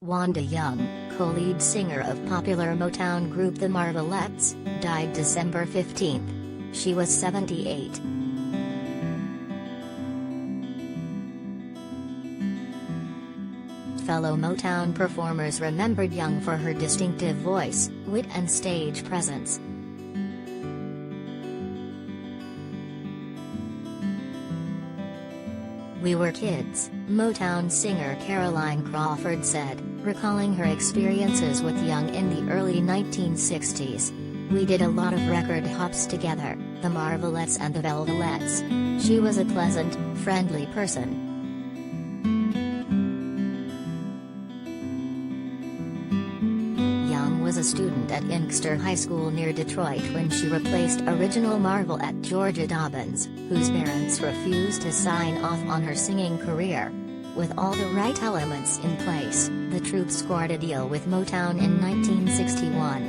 Wanda Young, co-lead singer of popular Motown group the Marvelettes, died December 15. She was 78. Fellow Motown performers remembered Young for her distinctive voice, wit and stage presence. "We were kids," Motown singer Carolyn Crawford said, recalling her experiences with Young in the early 1960s. "We did a lot of record hops together, the Marvelettes and the Marvelettes. She was a pleasant, friendly person. Young was a student at Inkster High School near Detroit when she replaced original Marvelette Georgia Dobbins, whose parents refused to sign off on her singing career. With all the right elements in place, the troupe scored a deal with Motown in 1961.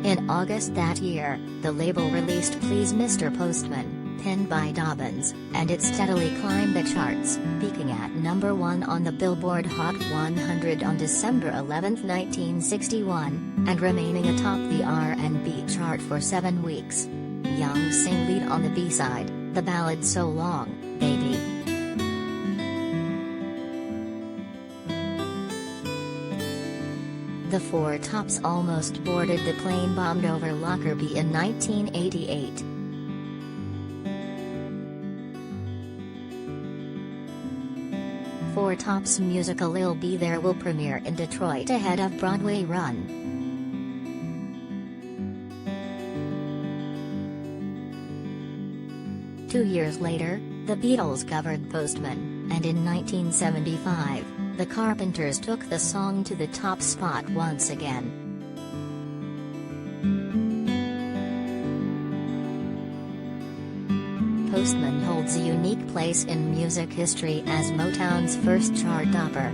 In August that year, the label released Please Mr. Postman, penned by Dobbins, and it steadily climbed the charts, peaking at #1 on the Billboard Hot 100 on December 11, 1961, and remaining atop the R&B chart for 7 weeks. Young sang lead on the B-side, the ballad So Long, Baby. The Four Tops almost boarded the plane bombed over Lockerbie in 1988. Four Tops musical I'll Be There will premiere in Detroit ahead of Broadway run. Two years later, the Beatles covered Postman, and in 1975, the Carpenters took the song to the top spot once again. Postman holds a unique place in music history as Motown's first chart topper.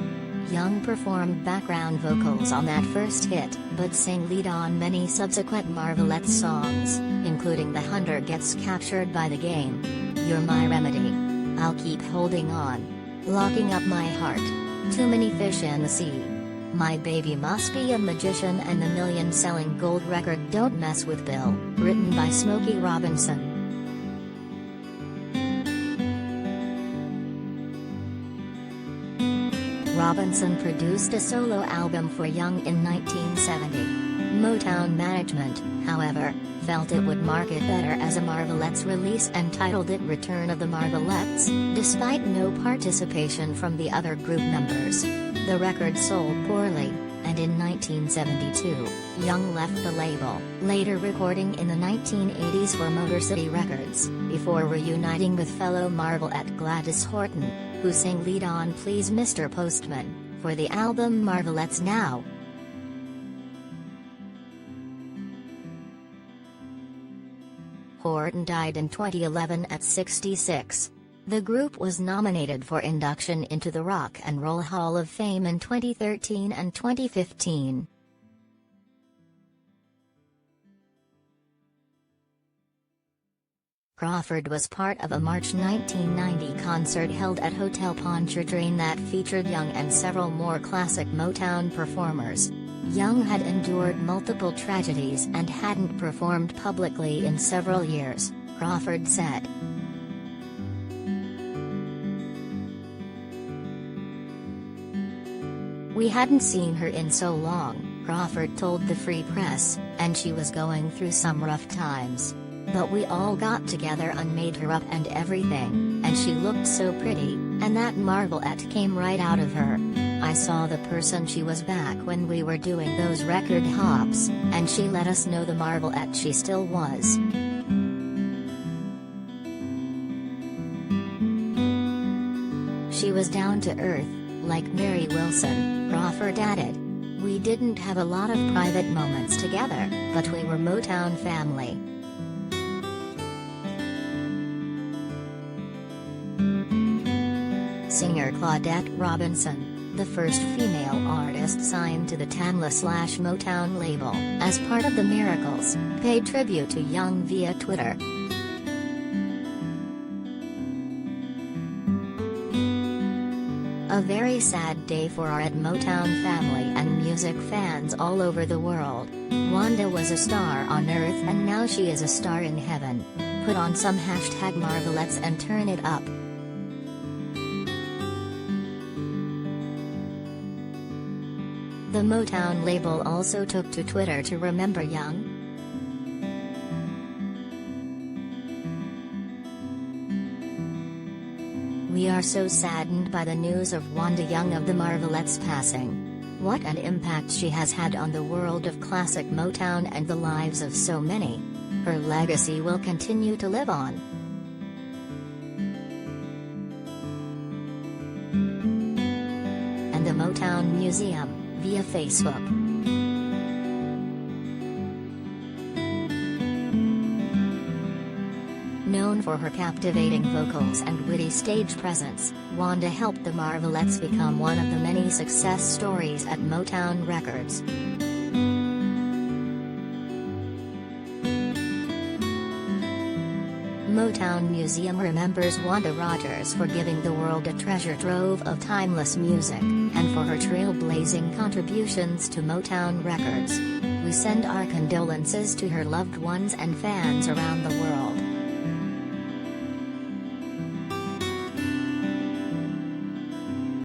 Young performed background vocals on that first hit, but sang lead on many subsequent Marvelettes songs, including The Hunter Gets Captured by the Game, You're My Remedy, I'll Keep Holding On, Locking Up My Heart, Too Many Fish in the Sea, My Baby Must Be a Magician, and the million-selling gold record Don't Mess with Bill, written by Smokey Robinson. Robinson produced a solo album for Young in 1970. Motown management, however, felt it would market better as a Marvelettes release and titled it Return of the Marvelettes, despite no participation from the other group members. The record sold poorly, and in 1972, Young left the label, later recording in the 1980s for Motor City Records, before reuniting with fellow Marvelette Gladys Horton, who sang lead on Please Mr. Postman, for the album Marvelettes Now. Horton died in 2011 at 66. The group was nominated for induction into the Rock and Roll Hall of Fame in 2013 and 2015. Crawford was part of a March 1990 concert held at Hotel Pontchartrain that featured Young and several more classic Motown performers. Young had endured multiple tragedies and hadn't performed publicly in several years, Crawford said. "We hadn't seen her in so long," Crawford told the Free Press, "and she was going through some rough times. But we all got together and made her up and everything, and she looked so pretty, and that Marvelette came right out of her. I saw the person she was back when we were doing those record hops, and she let us know the Marvelette she still was." "She was down to earth, like Mary Wilson," Crawford added. "We didn't have a lot of private moments together, but we were Motown family." Singer Claudette Robinson, the first female artist signed to the Tamla/Motown label, as part of the Miracles, paid tribute to Young via Twitter. "A A very sad day for our at Motown family and music fans all over the world. Wanda was a star on Earth and now she is a star in heaven. Put on some #Marvelettes and turn it up. The Motown label also took to Twitter to remember Young. We are so saddened by the news of Wanda Young of the Marvelettes passing. What an impact she has had on the world of classic Motown and the lives of so many. Her legacy will continue to live on. And the Motown Museum, via Facebook. Known for her captivating vocals and witty stage presence, Wanda helped the Marvelettes become one of the many success stories at Motown Records. Motown Museum remembers Wanda Rogers for giving the world a treasure trove of timeless music, and for her trailblazing contributions to Motown Records. We send our condolences to her loved ones and fans around the world.